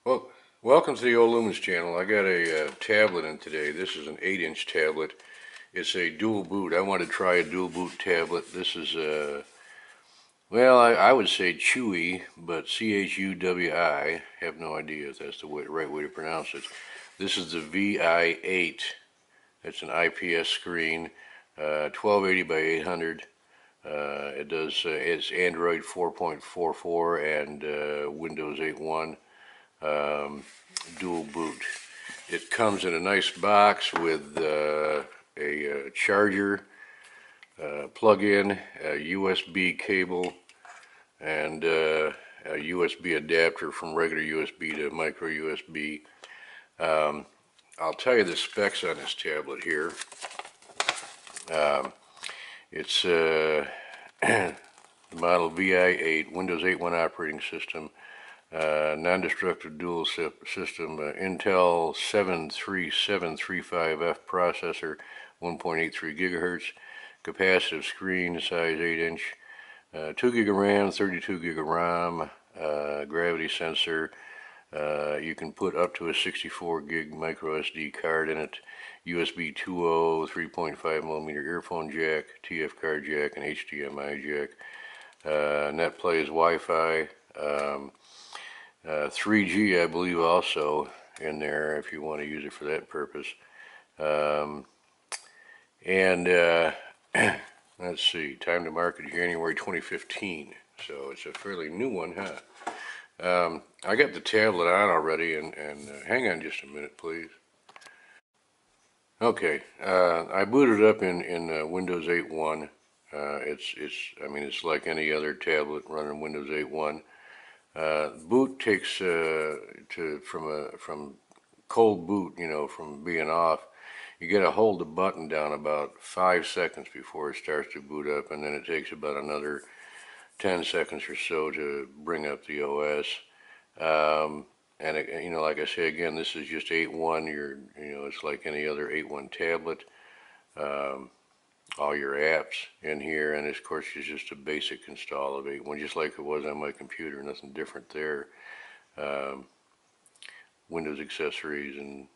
Well, welcome to the Old Lumens channel. I got a tablet in today. This is an 8-inch tablet. It's a dual boot. I want to try a dual boot tablet. This is well, I would say Chuwi, but Chuwi. Have no idea if that's the right way to pronounce it. This is the vi8. It's an IPS screen, 1280 by 800. It's Android 4.44 and Windows 8.1. Dual boot. It comes in a nice box with a charger, plug-in, a USB cable, and a USB adapter from regular USB to micro USB. I'll tell you the specs on this tablet here. It's the model vi8, Windows 8.1 operating system. Non-destructive dual system, Intel 73735F processor, 1.83 gigahertz, capacitive screen, size 8-inch, 2 gig of RAM, 32 gig of ROM, gravity sensor. You can put up to a 64 gig micro SD card in it, USB 2.0, 3.5 millimeter earphone jack, TF card jack, and HDMI jack. Net plays Wi-Fi. 3G, I believe, also in there if you want to use it for that purpose. Let's see, time to market January 2015. So it's a fairly new one, huh? I got the tablet on already, and hang on just a minute, please. Okay, I booted up in Windows 8.1. It's like any other tablet running Windows 8.1. Boot takes from cold boot, from being off. You got to hold the button down about 5 seconds before it starts to boot up, and then it takes about another 10 seconds or so to bring up the OS. Like I say again, this is just 8.1. It's like any other 8.1 tablet. All your apps in here, and of course it's just a basic install of 8.1, just like it was on my computer. Nothing different there. Windows accessories and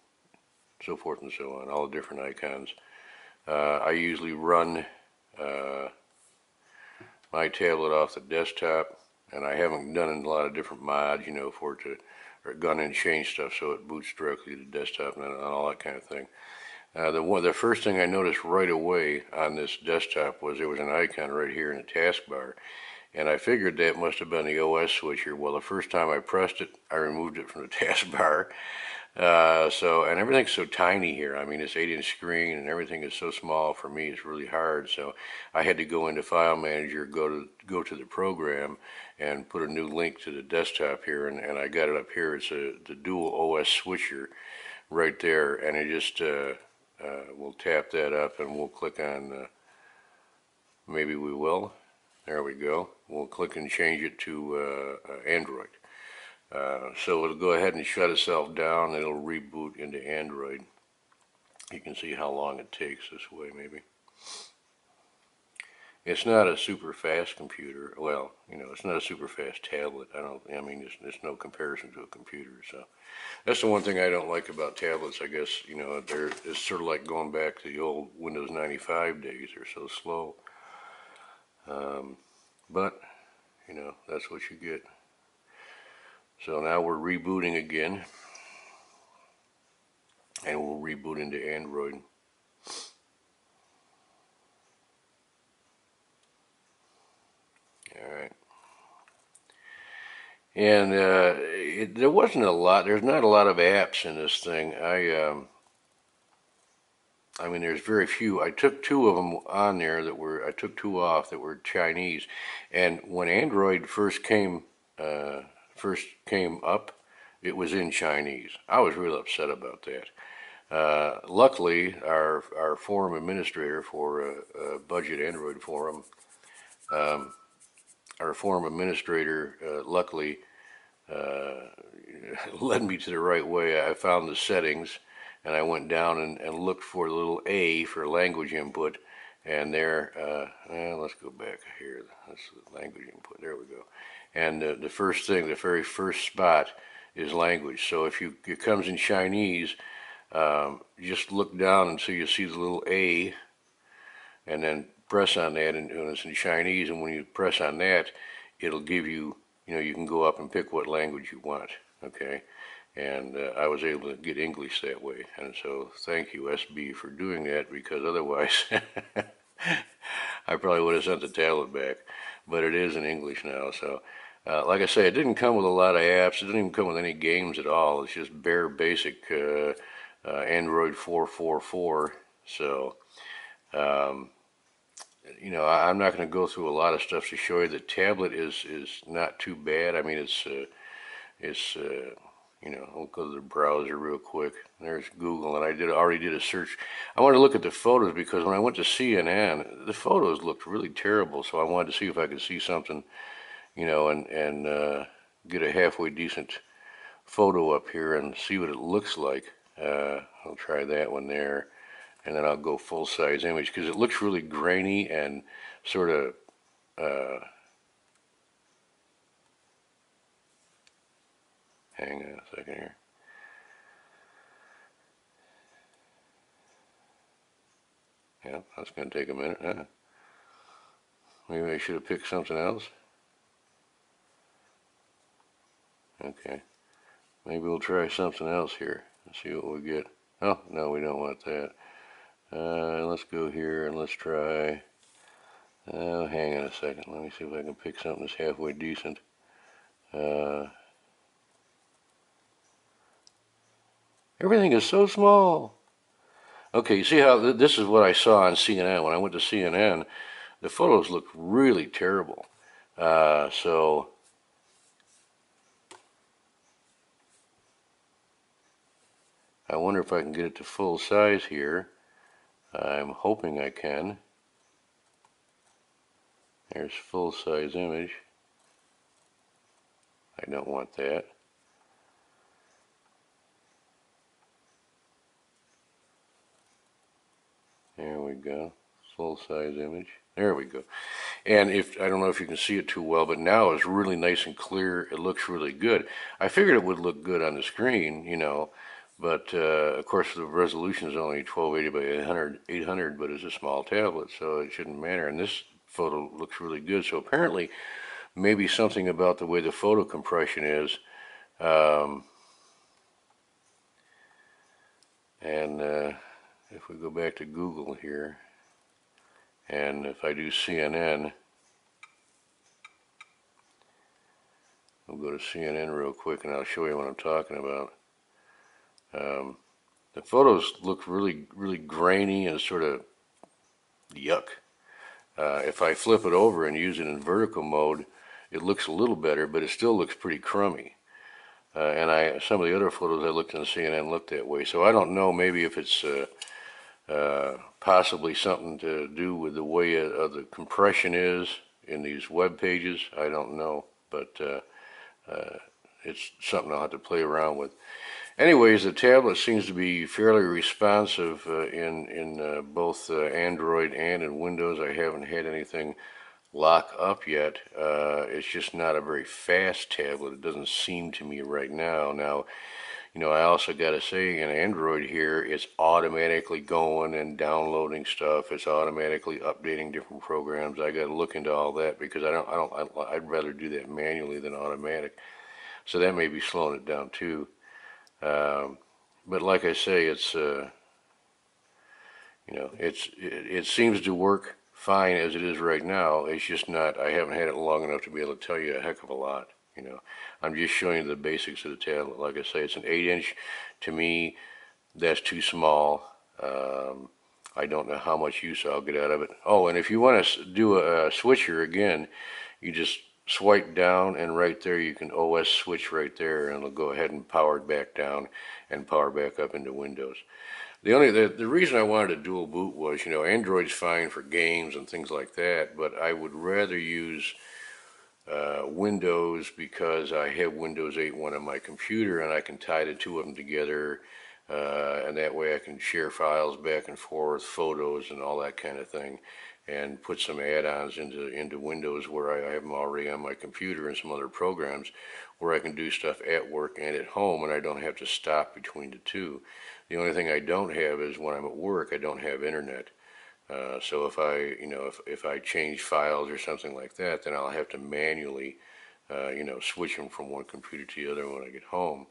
so forth and so on, all the different icons. I usually run my tablet off the desktop, and I haven't done a lot of different mods, for it to, or gone in and changed stuff so it boots directly to the desktop and all that kind of thing. The first thing I noticed right away on this desktop was there was an icon right here in the taskbar, and I figured that must have been the OS switcher. Well, the first time I pressed it, I removed it from the taskbar. And everything's so tiny here. I mean, it's 8-inch screen, and everything is so small for me. It's really hard. So I had to go into File Manager, go to the program, and put a new link to the desktop here, and I got it up here. It's the dual OS switcher right there, and it just we'll tap that up and we'll click on, maybe we will, there we go. We'll click and change it to Android. So it'll go ahead and shut itself down, and it'll reboot into Android. You can see how long it takes this way, maybe. It's not a super fast computer. Well, it's not a super fast tablet. There's no comparison to a computer. So that's the one thing I don't like about tablets. I guess, it's sort of like going back to the old Windows 95 days. They're so slow. But, that's what you get. So now we're rebooting again. And we'll reboot into Android. All right. And there wasn't a lot. There's not a lot of apps in this thing. There's very few. I took two of them on there I took two off that were Chinese. And when Android first came up, it was in Chinese. I was real upset about that. Luckily, our forum administrator for a budget Android forum, luckily led me to the right way. I found the settings, and I went down and looked for the little A for language input, and there, let's go back here. That's the language input. There we go. And the very first spot is language. So if it comes in Chinese, just look down until you see the little A, and then press on that, and it's in Chinese. And when you press on that, it'll give you, you can go up and pick what language you want. Okay, and I was able to get English that way. And so thank you, SB, for doing that, because otherwise I probably would have sent the tablet back. But it is in English now. So like I say, it didn't come with a lot of apps. It didn't even come with any games at all. It's just bare basic Android 444. So I'm not going to go through a lot of stuff to show you. The tablet is not too bad. I mean, I'll go to the browser real quick. There's Google, and I already did a search. I wanted to look at the photos because when I went to CNN, the photos looked really terrible. So I wanted to see if I could see something, and get a halfway decent photo up here and see what it looks like. I'll try that one there, and then I'll go full size image because it looks really grainy and sort of hang on a second here. Yeah, that's going to take a minute, huh? Maybe I should have picked something else. Okay, maybe we'll try something else here and see what we get. Oh, no, we don't want that. Let's go here and let's try. Hang on a second. Let me see if I can pick something that's halfway decent. Everything is so small. Okay, you see how this is what I saw on CNN. When I went to CNN, the photos looked really terrible. So I wonder if I can get it to full size here. I'm hoping I can. There's full size image. I don't want that. There we go. Full size image. There we go. And I don't know if you can see it too well, but now it's really nice and clear. It looks really good. I figured it would look good on the screen, but of course the resolution is only 1280 by 800, but it's a small tablet, so it shouldn't matter. And this photo looks really good. So apparently, maybe something about the way the photo compression is. And if we go back to Google here, and if I do CNN, we'll go to CNN real quick and I'll show you what I'm talking about. The photos look really, really grainy and sort of yuck. If I flip it over and use it in vertical mode, it looks a little better, but it still looks pretty crummy. And some of the other photos I looked on CNN looked that way. So I don't know, maybe if it's possibly something to do with the way the compression is in these web pages. I don't know, but it's something I'll have to play around with. Anyways, the tablet seems to be fairly responsive in both Android and in Windows. I haven't had anything lock up yet. It's just not a very fast tablet. It doesn't seem to me right now. Now, I also got to say, in Android here, it's automatically going and downloading stuff. It's automatically updating different programs. I got to look into all that because I'd rather do that manually than automatic. So that may be slowing it down too. But like I say, it seems to work fine as it is right now. It's just not, I haven't had it long enough to be able to tell you a heck of a lot. I'm just showing you the basics of the tablet. Like I say, it's an 8-inch. To me, that's too small. I don't know how much use I'll get out of it. Oh, and if you want to do a switcher again, you just swipe down, and right there you can OS switch right there, and it'll go ahead and power it back down and power back up into Windows. The reason I wanted a dual boot was, Android's fine for games and things like that, but I would rather use Windows because I have Windows 8.1 on my computer and I can tie the two of them together, and that way I can share files back and forth, photos and all that kind of thing. and put some add-ons into Windows where I have them already on my computer and some other programs where I can do stuff at work and at home, and I don't have to stop between the two. The only thing I don't have is when I'm at work, I don't have internet. So if if I change files or something like that, then I'll have to manually, switch them from one computer to the other when I get home,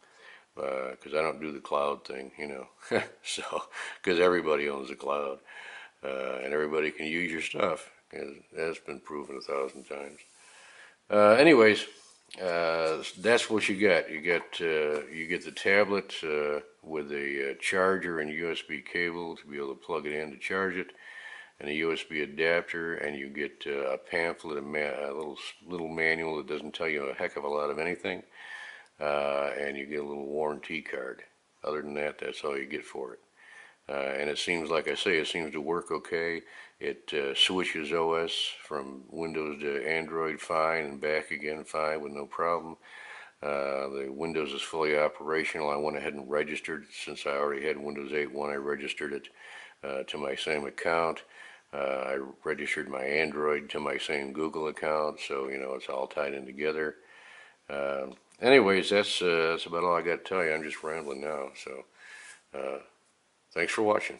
because I don't do the cloud thing. So, because everybody owns the cloud, and everybody can use your stuff, and that's been proven 1,000 times. Anyways, that's what you get. You get the tablet with a charger and USB cable to be able to plug it in to charge it, and a USB adapter, and you get a pamphlet, a little manual that doesn't tell you a heck of a lot of anything, and you get a little warranty card. Other than that, that's all you get for it. And it seems, like I say, it seems to work okay. It switches OS from Windows to Android fine and back again fine with no problem. The Windows is fully operational. I went ahead and registered, since I already had Windows 8.1, I registered it to my same account. I registered my Android to my same Google account, so it's all tied in together. Anyways, that's about all I got to tell you. I'm just rambling now, so thanks for watching.